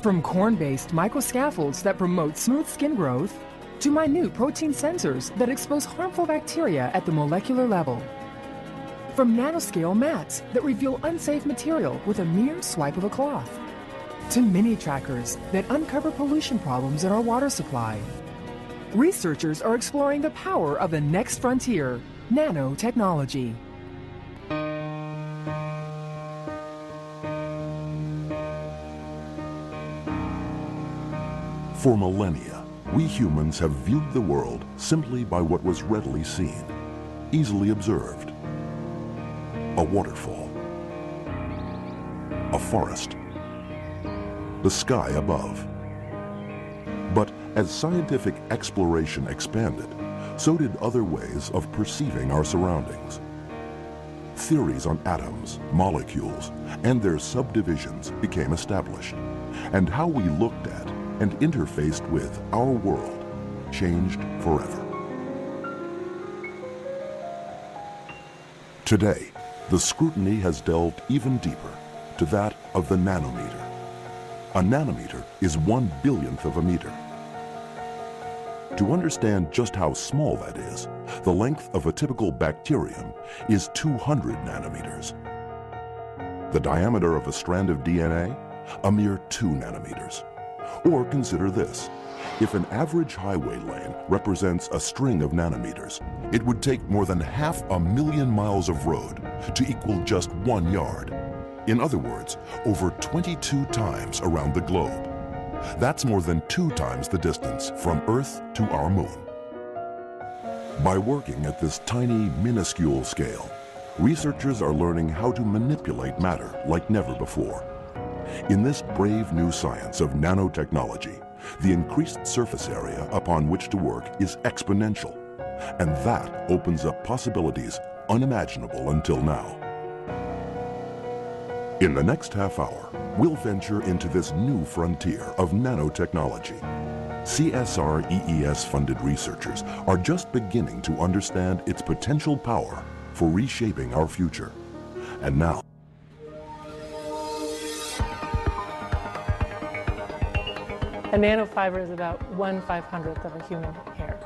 From corn-based microscaffolds that promote smooth skin growth, to minute protein sensors that expose harmful bacteria at the molecular level. From nanoscale mats that reveal unsafe material with a mere swipe of a cloth, to mini trackers that uncover pollution problems in our water supply. Researchers are exploring the power of the next frontier, nanotechnology. For millennia, we humans have viewed the world simply by what was readily seen, easily observed. A waterfall, a forest, the sky above. But as scientific exploration expanded, so did other ways of perceiving our surroundings. Theories on atoms, molecules, and their subdivisions became established, and how we looked at and interfaced with our world changed forever. Today, the scrutiny has delved even deeper to that of the nanometer. A nanometer is 1/1000th of a meter. To understand just how small that is, the length of a typical bacterium is 200 nanometers. The diameter of a strand of DNA, a mere 2 nanometers. Or consider this. If an average highway lane represents a string of nanometers, it would take more than 500,000 miles of road to equal just 1 yard. In other words, over 22 times around the globe. That's more than 2 times the distance from Earth to our moon. By working at this tiny, minuscule scale, researchers are learning how to manipulate matter like never before. In this brave new science of nanotechnology, the increased surface area upon which to work is exponential, and that opens up possibilities unimaginable until now. In the next half hour, we'll venture into this new frontier of nanotechnology. CSR EES-funded researchers are just beginning to understand its potential power for reshaping our future. And now, a nanofiber is about 1/500th of a human hair.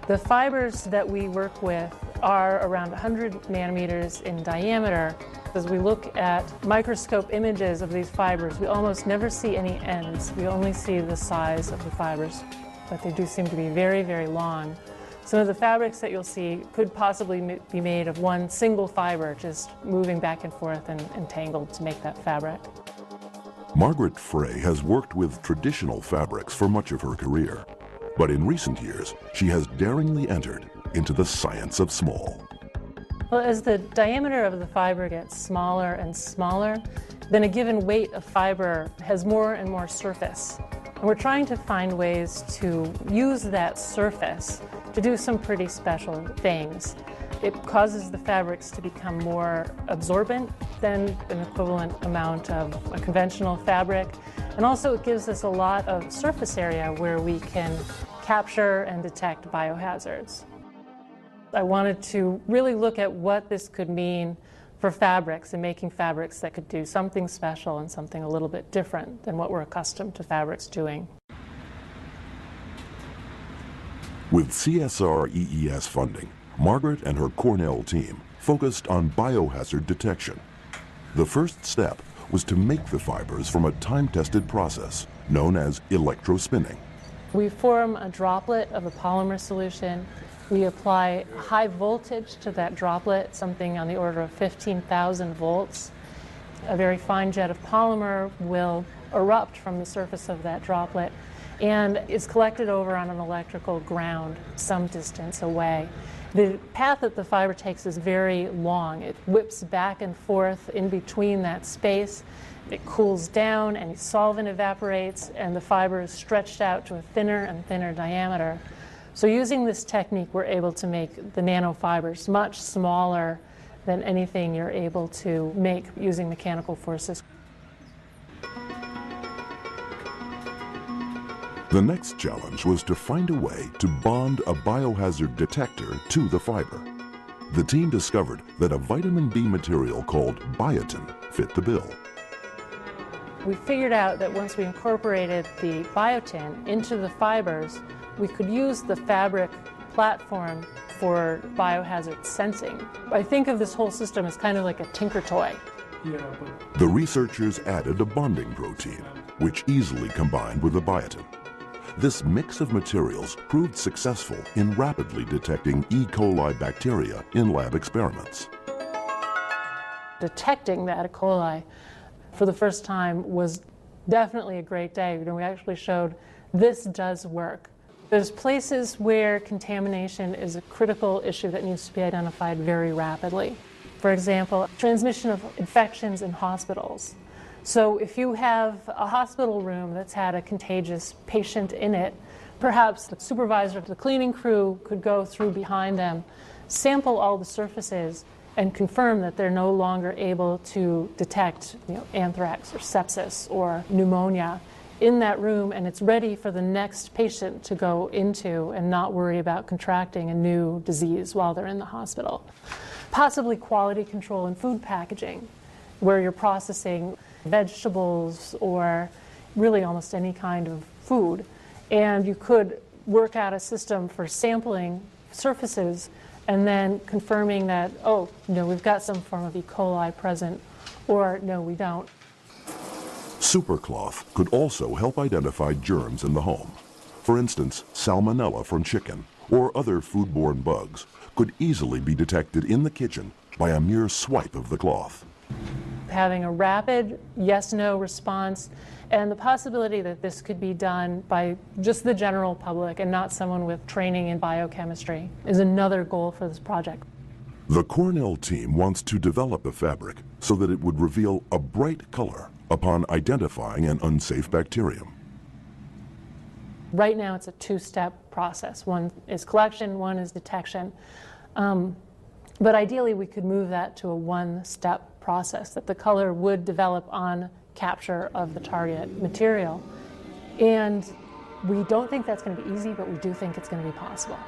The fibers that we work with are around 100 nanometers in diameter. As we look at microscope images of these fibers, we almost never see any ends. We only see the size of the fibers, but they do seem to be very, very long. Some of the fabrics that you'll see could possibly be made of one single fiber, just moving back and forth and entangled to make that fabric. Margaret Frey has worked with traditional fabrics for much of her career, but in recent years, she has daringly entered into the science of small. Well, as the diameter of the fiber gets smaller and smaller, then a given weight of fiber has more and more surface. And we're trying to find ways to use that surface to do some pretty special things. It causes the fabrics to become more absorbent than an equivalent amount of a conventional fabric. And also it gives us a lot of surface area where we can capture and detect biohazards. I wanted to really look at what this could mean for fabrics and making fabrics that could do something special and something a little bit different than what we're accustomed to fabrics doing. With CSR EES funding, Margaret and her Cornell team focused on biohazard detection. The first step was to make the fibers from a time-tested process known as electrospinning. We form a droplet of a polymer solution. We apply high voltage to that droplet, something on the order of 15,000 volts. A very fine jet of polymer will erupt from the surface of that droplet and is collected over on an electrical ground some distance away. The path that the fiber takes is very long. It whips back and forth in between that space. It cools down, any solvent evaporates, and the fiber is stretched out to a thinner and thinner diameter. So using this technique, we're able to make the nanofibers much smaller than anything you're able to make using mechanical forces. The next challenge was to find a way to bond a biohazard detector to the fiber. The team discovered that a vitamin B material called biotin fit the bill. We figured out that once we incorporated the biotin into the fibers, we could use the fabric platform for biohazard sensing. I think of this whole system as kind of like a tinker toy. The researchers added a bonding protein, which easily combined with the biotin. This mix of materials proved successful in rapidly detecting E. coli bacteria in lab experiments. Detecting that E. coli for the first time was definitely a great day. We actually showed this does work. There's places where contamination is a critical issue that needs to be identified very rapidly. For example, transmission of infections in hospitals. So if you have a hospital room that's had a contagious patient in it, perhaps the supervisor of the cleaning crew could go through behind them, sample all the surfaces, and confirm that they're no longer able to detect anthrax or sepsis or pneumonia in that room, and it's ready for the next patient to go into and not worry about contracting a new disease while they're in the hospital. Possibly quality control in food packaging, where you're processing vegetables or really almost any kind of food, and you could work out a system for sampling surfaces and then confirming that, oh, no, we've got some form of E. coli present, or no, we don't. Supercloth could also help identify germs in the home. For instance, salmonella from chicken or other foodborne bugs could easily be detected in the kitchen by a mere swipe of the cloth. Having a rapid yes-no response and the possibility that this could be done by just the general public and not someone with training in biochemistry is another goal for this project. The Cornell team wants to develop the fabric so that it would reveal a bright color upon identifying an unsafe bacterium. Right now it's a two-step process. One is collection, one is detection. But ideally we could move that to a one-step process, that the color would develop on capture of the target material. And we don't think that's going to be easy, but we do think it's going to be possible.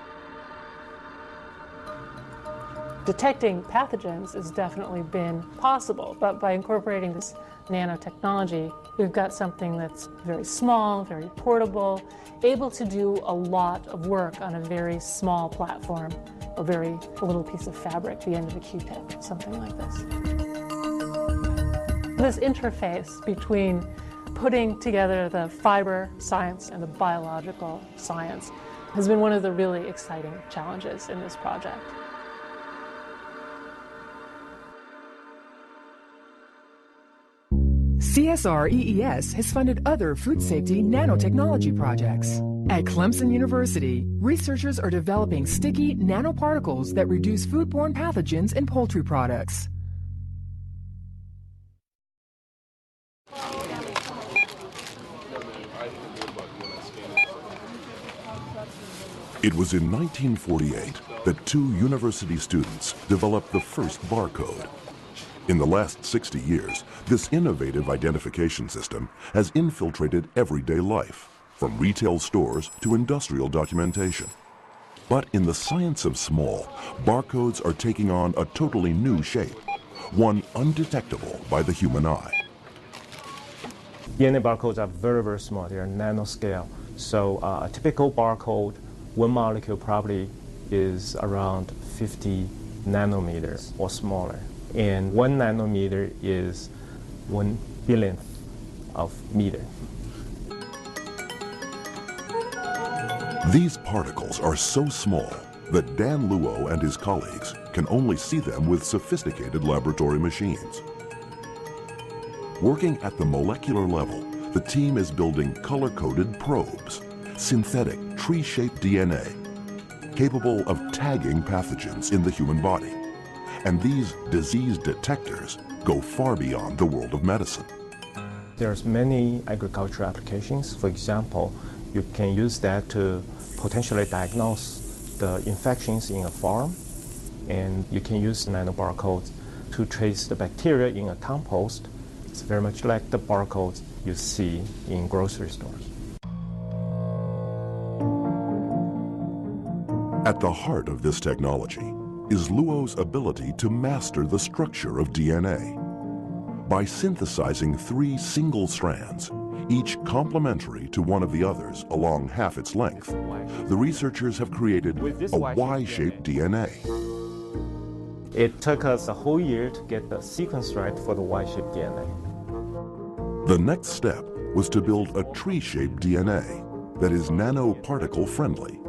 Detecting pathogens has definitely been possible, but by incorporating this nanotechnology, we've got something that's very small, very portable, able to do a lot of work on a very small platform, a little piece of fabric, the end of a Q-tip, something like this. This interface between putting together the fiber science and the biological science has been one of the really exciting challenges in this project. CSR EES has funded other food safety nanotechnology projects. At Clemson University, researchers are developing sticky nanoparticles that reduce foodborne pathogens in poultry products. It was in 1948 that two university students developed the first barcode. In the last 60 years, this innovative identification system has infiltrated everyday life, from retail stores to industrial documentation. But in the science of small, barcodes are taking on a totally new shape, one undetectable by the human eye. DNA barcodes are very, very small. They are nanoscale. So a typical barcode, one molecule probably is around 50 nanometers or smaller. And 1 nanometer is 1 billionth of meter. These particles are so small that Dan Luo and his colleagues can only see them with sophisticated laboratory machines. Working at the molecular level, the team is building color-coded probes, synthetic tree-shaped DNA, capable of tagging pathogens in the human body. And these disease detectors go far beyond the world of medicine. There's many agricultural applications. For example, you can use that to potentially diagnose the infections in a farm, and you can use nanobarcodes to trace the bacteria in a compost. It's very much like the barcodes you see in grocery stores. At the heart of this technology is Luo's ability to master the structure of DNA. By synthesizing 3 single strands, each complementary to one of the others along half its length, the researchers have created a Y-shaped DNA. It took us a whole year to get the sequence right for the Y-shaped DNA. The next step was to build a tree-shaped DNA that is nanoparticle friendly.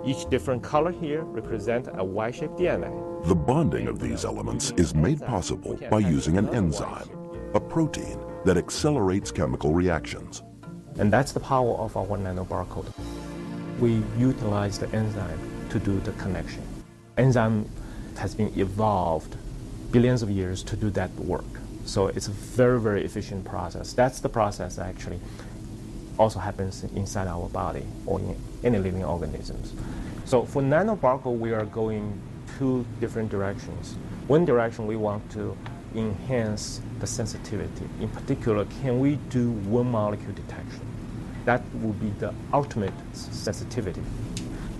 Each different color here represents a Y-shaped DNA. The bonding of these elements is made possible by using an enzyme, a protein that accelerates chemical reactions. And that's the power of our nanobarcode. We utilize the enzyme to do the connection. Enzyme has been evolved billions of years to do that work. So it's a very, very efficient process. That's the process that actually also happens inside our body or in any living organisms. So for nanobarcode, we are going 2 different directions. One direction, we want to enhance the sensitivity. In particular, can we do one molecule detection? That would be the ultimate sensitivity.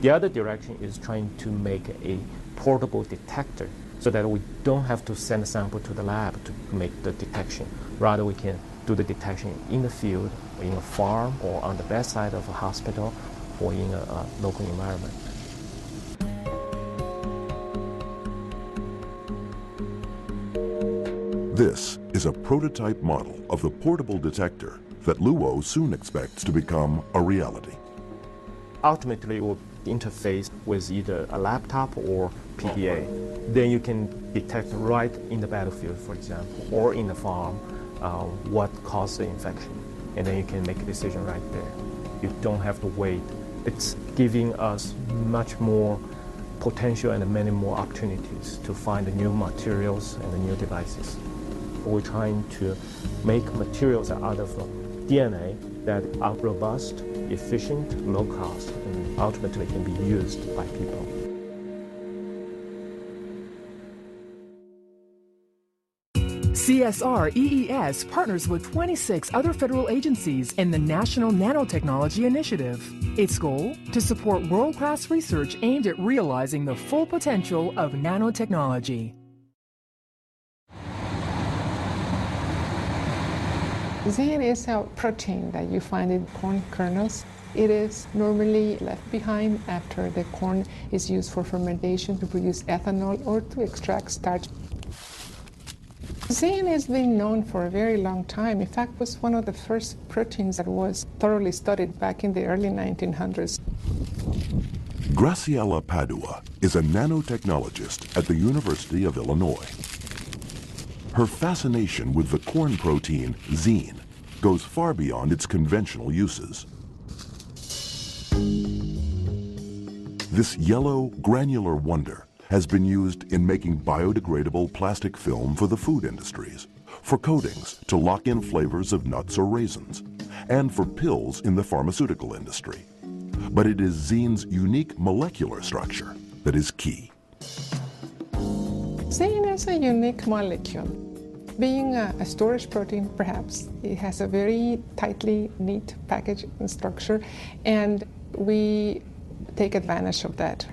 The other direction is trying to make a portable detector so that we don't have to send a sample to the lab to make the detection. Rather, we can do the detection in the field, or in a farm, or on the bedside of a hospital, or in a local environment. This is a prototype model of the portable detector that Luo soon expects to become a reality. Ultimately, it will interface with either a laptop or PDA. Then you can detect right in the battlefield, for example, or in the farm, what caused the infection. And then you can make a decision right there. You don't have to wait. It's giving us much more potential and many more opportunities to find the new materials and the new devices. We're trying to make materials out of DNA that are robust, efficient, low cost, and ultimately can be used by people. CSR EES partners with 26 other federal agencies in the National Nanotechnology Initiative. Its goal? To support world-class research aimed at realizing the full potential of nanotechnology. Zein is a protein that you find in corn kernels. It is normally left behind after the corn is used for fermentation to produce ethanol or to extract starch. Zein has been known for a very long time. In fact, it was one of the first proteins that was thoroughly studied back in the early 1900s. Graciela Padua is a nanotechnologist at the University of Illinois. Her fascination with the corn protein zein goes far beyond its conventional uses. This yellow, granular wonder has been used in making biodegradable plastic film for the food industries, for coatings to lock in flavors of nuts or raisins, and for pills in the pharmaceutical industry. But it is zein's unique molecular structure that is key. Zein is a unique molecule. Being a storage protein, perhaps, it has a very tightly neat package and structure, and we take advantage of that.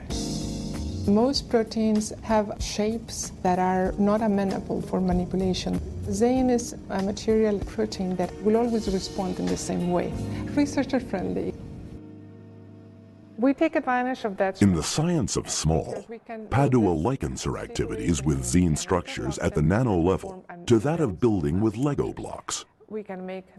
Most proteins have shapes that are not amenable for manipulation. Zein is a material protein that will always respond in the same way, researcher-friendly. We take advantage of that. In the science of small, Padua likens her activities with zein structures at the nano level to that of building with Lego blocks,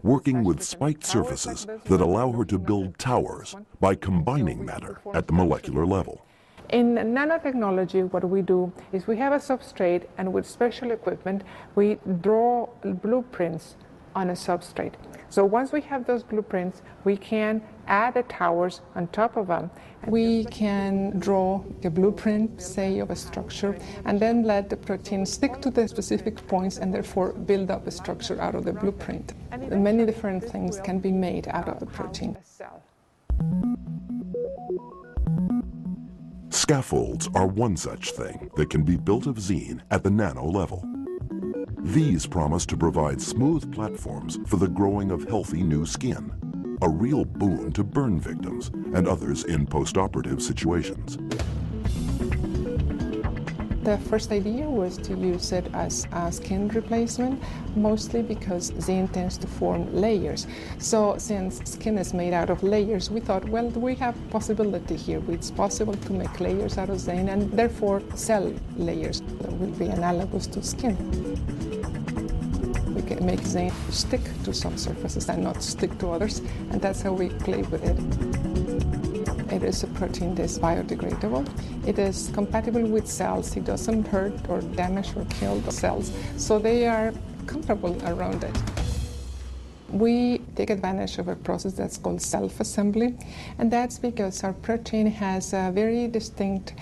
working with spiked surfaces that allow her to build towers by combining matter at the molecular level. In nanotechnology, what we do is we have a substrate, and with special equipment, we draw blueprints on a substrate. So once we have those blueprints, we can add the towers on top of them. We can draw the blueprint, say, of a structure, and then let the protein stick to the specific points and therefore build up a structure out of the blueprint. And many different things can be made out of the protein. Scaffolds are one such thing that can be built of zein at the nano level. These promise to provide smooth platforms for the growing of healthy new skin, a real boon to burn victims and others in post-operative situations. The first idea was to use it as a skin replacement, mostly because zinc tends to form layers. So since skin is made out of layers, we thought, well, we have possibility here. It's possible to make layers out of zinc, and therefore cell layers that will be analogous to skin. We can make zinc stick to some surfaces and not stick to others, and that's how we play with it. It is a protein that is biodegradable. It is compatible with cells. It doesn't hurt or damage or kill the cells, so they are comfortable around it. We take advantage of a process that's called self-assembly, and that's because our protein has a very distinct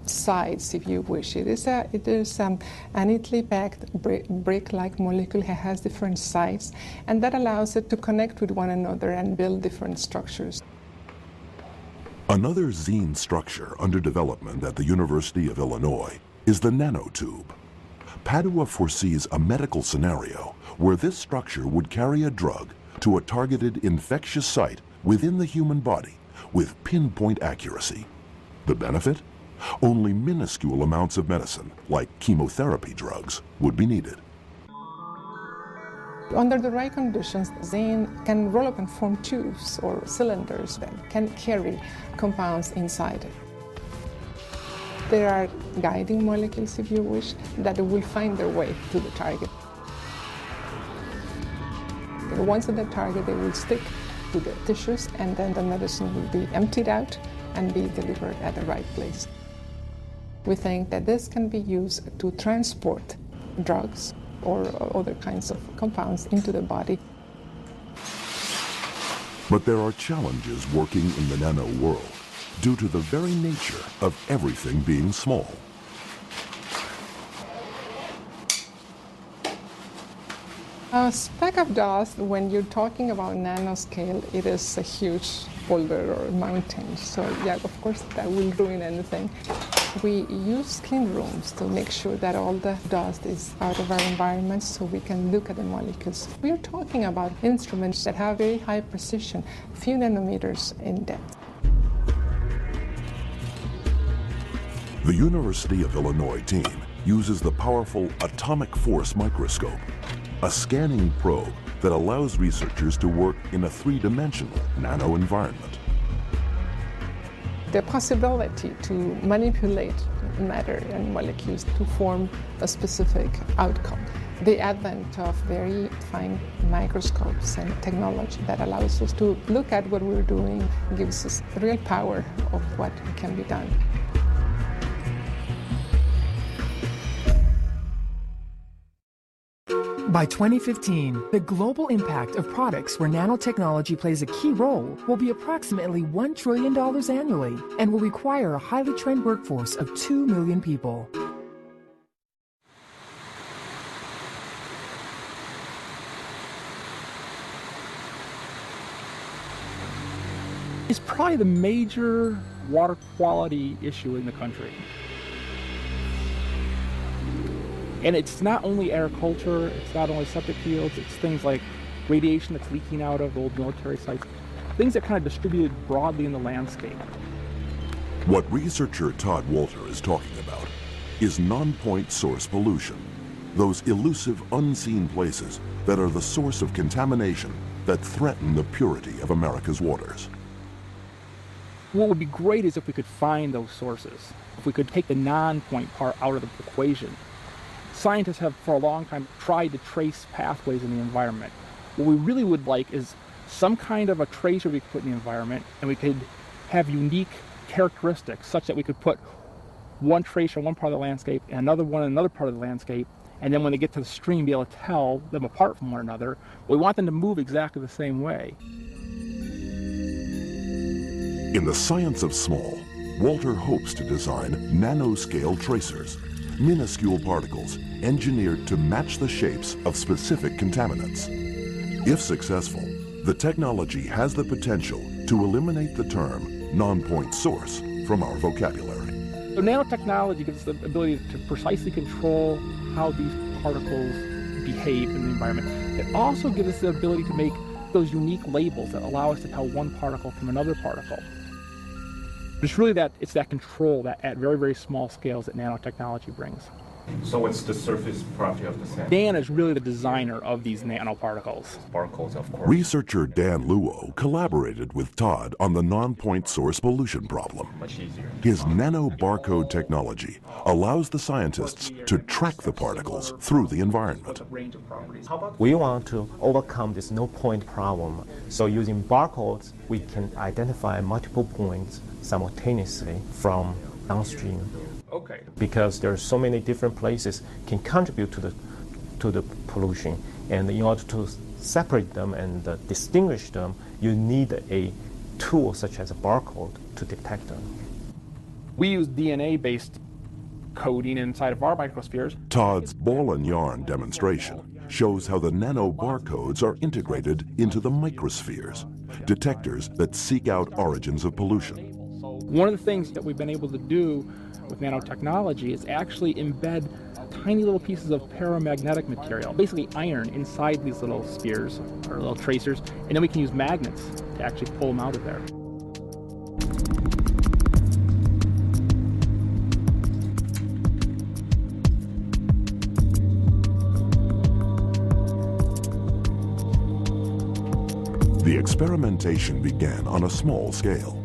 sides, if you wish. It is an neatly packed brick-like molecule. It has different sides, and that allows it to connect with one another and build different structures. Another zine structure under development at the University of Illinois is the nanotube. Padua foresees a medical scenario where this structure would carry a drug to a targeted infectious site within the human body with pinpoint accuracy. The benefit? Only minuscule amounts of medicine, like chemotherapy drugs, would be needed. Under the right conditions, zinc can roll up and form tubes or cylinders that can carry compounds inside it. There are guiding molecules, if you wish, that will find their way to the target. Once at the target, they will stick to the tissues, and then the medicine will be emptied out and be delivered at the right place. We think that this can be used to transport drugs or other kinds of compounds into the body. But there are challenges working in the nano world due to the very nature of everything being small. A speck of dust, when you're talking about nanoscale, it is a huge boulder or mountain. So yeah, of course, that will ruin anything. We use clean rooms to make sure that all the dust is out of our environment so we can look at the molecules. We're talking about instruments that have very high precision, few nanometers in depth. The University of Illinois team uses the powerful atomic force microscope, a scanning probe that allows researchers to work in a three-dimensional nano environment. The possibility to manipulate matter and molecules to form a specific outcome. The advent of very fine microscopes and technology that allows us to look at what we're doing gives us real power of what can be done. By 2015, the global impact of products where nanotechnology plays a key role will be approximately $1 trillion annually and will require a highly trained workforce of 2 million people. It's probably the major water quality issue in the country. And it's not only agriculture, it's not only septic fields, it's things like radiation that's leaking out of old military sites, things that kind of distributed broadly in the landscape. What researcher Todd Walter is talking about is non-point source pollution, those elusive, unseen places that are the source of contamination that threaten the purity of America's waters. What would be great is if we could find those sources, if we could take the non-point part out of the equation. Scientists have for a long time tried to trace pathways in the environment. What we really would like is some kind of a tracer we could put in the environment, and we could have unique characteristics such that we could put one tracer in one part of the landscape and another one in another part of the landscape, and then when they get to the stream, be able to tell them apart from one another. We want them to move exactly the same way. In the science of small, Walter hopes to design nanoscale tracers, minuscule particles engineered to match the shapes of specific contaminants. If successful, the technology has the potential to eliminate the term non-point source from our vocabulary. So nanotechnology gives us the ability to precisely control how these particles behave in the environment. It also gives us the ability to make those unique labels that allow us to tell one particle from another particle. It's really it's that control that at very, very small scales that nanotechnology brings. So what's the surface property of the sand? Dan is really the designer of these nanoparticles. Barcodes, of course. Researcher Dan Luo collaborated with Todd on the non-point source pollution problem. Much easier. His nano barcode technology allows the scientists to track the particles through the environment. We want to overcome this no-point problem. So using barcodes, we can identify multiple points simultaneously from downstream. Okay. Because there are so many different places can contribute to the pollution, and in order to separate them and distinguish them, you need a tool such as a barcode to detect them. We use DNA-based coding inside of our microspheres. Todd's ball and yarn demonstration shows how the nano barcodes are integrated into the microspheres, detectors that seek out origins of pollution. One of the things that we've been able to do with nanotechnology is actually embed tiny little pieces of paramagnetic material, basically iron, inside these little spheres or little tracers, and then we can use magnets to actually pull them out of there. The experimentation began on a small scale,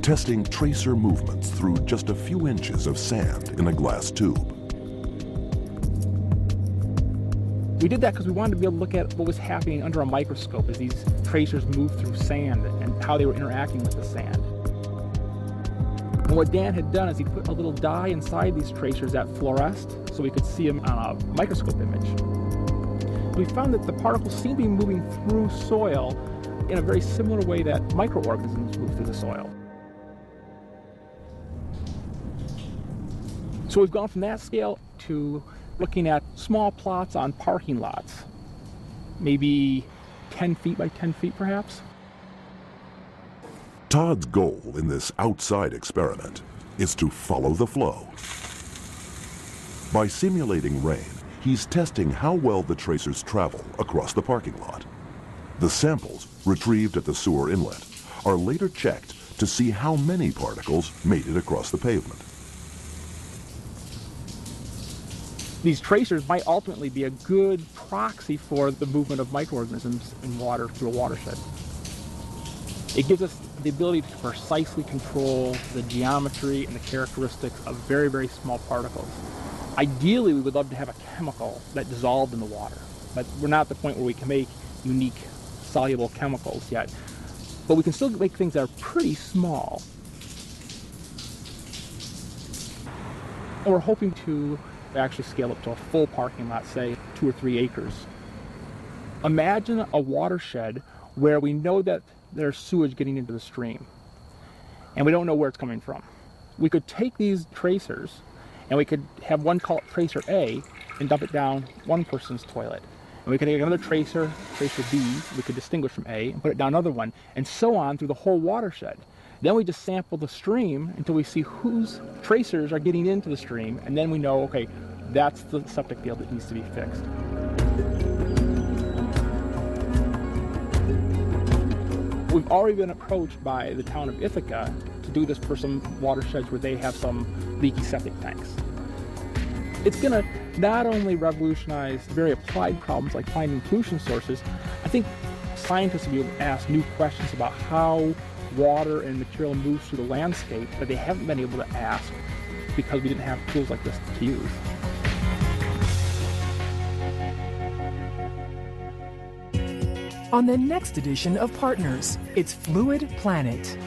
testing tracer movements through just a few inches of sand in a glass tube. We did that because we wanted to be able to look at what was happening under a microscope as these tracers moved through sand and how they were interacting with the sand. And what Dan had done is he put a little dye inside these tracers that fluoresced so we could see them on a microscope image. We found that the particles seem to be moving through soil in a very similar way that microorganisms move through the soil. So we've gone from that scale to looking at small plots on parking lots, maybe 10 feet by 10 feet perhaps. Todd's goal in this outside experiment is to follow the flow. By simulating rain, he's testing how well the tracers travel across the parking lot. The samples, retrieved at the sewer inlet, are later checked to see how many particles made it across the pavement. These tracers might ultimately be a good proxy for the movement of microorganisms in water through a watershed. It gives us the ability to precisely control the geometry and the characteristics of very, very small particles. Ideally, we would love to have a chemical that dissolved in the water, but we're not at the point where we can make unique soluble chemicals yet. But we can still make things that are pretty small. And we're hoping to actually scale up to a full parking lot, say 2 or 3 acres. Imagine a watershed where we know that there's sewage getting into the stream, and we don't know where it's coming from. We could take these tracers, and we could have one call it tracer A, and dump it down one person's toilet. And we could take another tracer, tracer B, we could distinguish from A, and put it down another one, and so on through the whole watershed. Then we just sample the stream until we see whose tracers are getting into the stream, and then we know, okay, that's the septic field that needs to be fixed. We've already been approached by the town of Ithaca to do this for some watersheds where they have some leaky septic tanks. It's going to not only revolutionize very applied problems like finding pollution sources, I think scientists will be able to ask new questions about how water and material moves through the landscape that they haven't been able to ask because we didn't have tools like this to use. On the next edition of Partners, it's Fluid Planet.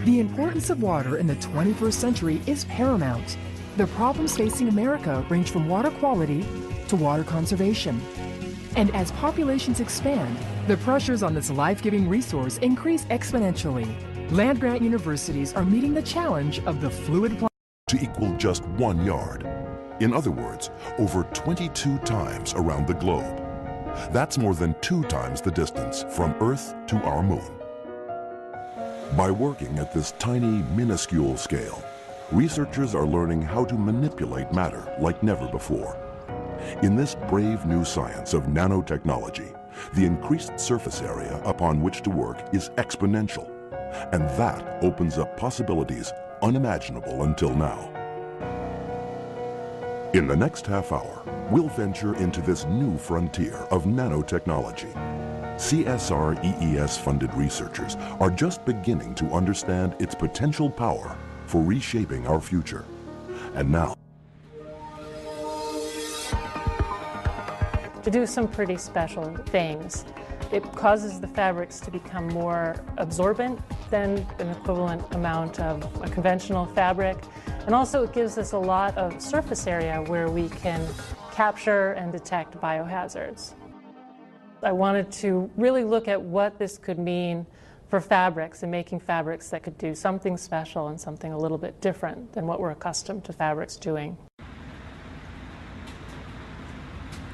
The importance of water in the 21st century is paramount. The problems facing America range from water quality to water conservation. And as populations expand, the pressures on this life-giving resource increase exponentially. Land-grant universities are meeting the challenge of the fluid planet to equal just 1 yard. In other words, over 22 times around the globe. That's more than 2 times the distance from Earth to our moon. By working at this tiny, minuscule scale, researchers are learning how to manipulate matter like never before. In this brave new science of nanotechnology, the increased surface area upon which to work is exponential. And that opens up possibilities unimaginable until now. In the next half hour, we'll venture into this new frontier of nanotechnology. CSR EES-funded researchers are just beginning to understand its potential power for reshaping our future. And now, to do some pretty special things. It causes the fabrics to become more absorbent than an equivalent amount of a conventional fabric. And also it gives us a lot of surface area where we can capture and detect biohazards. I wanted to really look at what this could mean for fabrics and making fabrics that could do something special and something a little bit different than what we're accustomed to fabrics doing.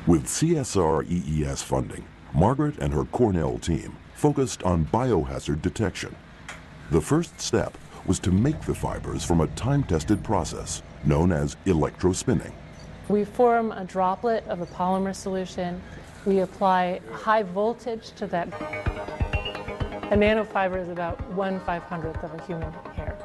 With CSR EES funding, Margaret and her Cornell team focused on biohazard detection. The first step was to make the fibers from a time-tested process known as electrospinning. We form a droplet of a polymer solution. We apply high voltage to that. A nanofiber is about 1/500th of a human hair.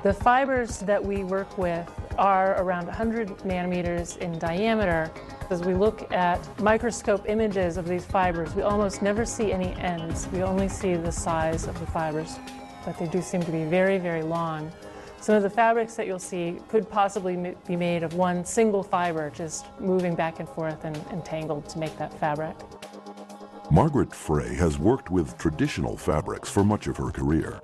The fibers that we work with are around 100 nanometers in diameter. As we look at microscope images of these fibers, we almost never see any ends. We only see the size of the fibers, but they do seem to be very, very long. Some of the fabrics that you'll see could possibly be made of one single fiber, just moving back and forth and entangled to make that fabric. Margaret Frey has worked with traditional fabrics for much of her career,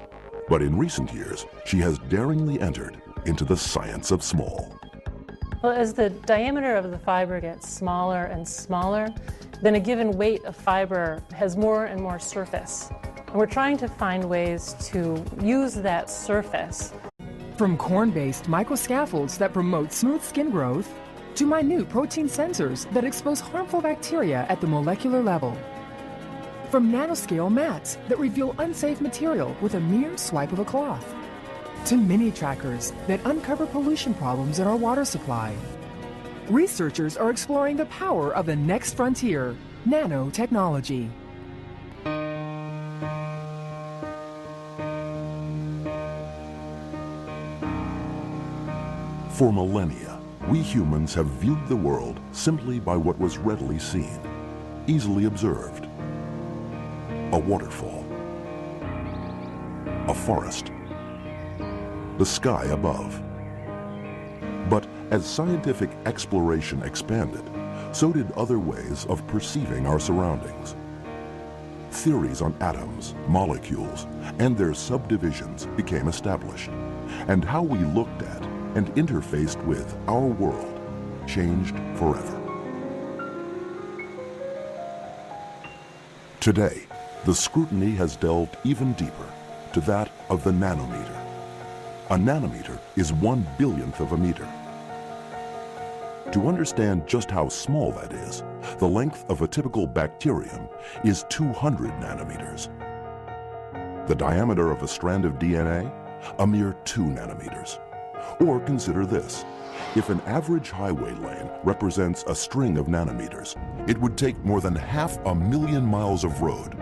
but in recent years, she has daringly entered into the science of small. Well, as the diameter of the fiber gets smaller and smaller, then a given weight of fiber has more and more surface. And we're trying to find ways to use that surface. From corn-based microscaffolds that promote smooth skin growth, to minute protein sensors that expose harmful bacteria at the molecular level. From nanoscale mats that reveal unsafe material with a mere swipe of a cloth, to mini trackers that uncover pollution problems in our water supply. Researchers are exploring the power of the next frontier, nanotechnology. For millennia, we humans have viewed the world simply by what was readily seen, easily observed. A waterfall, a forest, the sky above. But as scientific exploration expanded, so did other ways of perceiving our surroundings. Theories on atoms, molecules, and their subdivisions became established, and how we looked at and interfaced with our world changed forever. Today, the scrutiny has delved even deeper to that of the nanometer. A nanometer is 1/1000th of a meter. To understand just how small that is, the length of a typical bacterium is 200 nanometers. The diameter of a strand of DNA, a mere 2 nanometers. Or consider this. If an average highway lane represents a string of nanometers, it would take more than 500,000 miles of road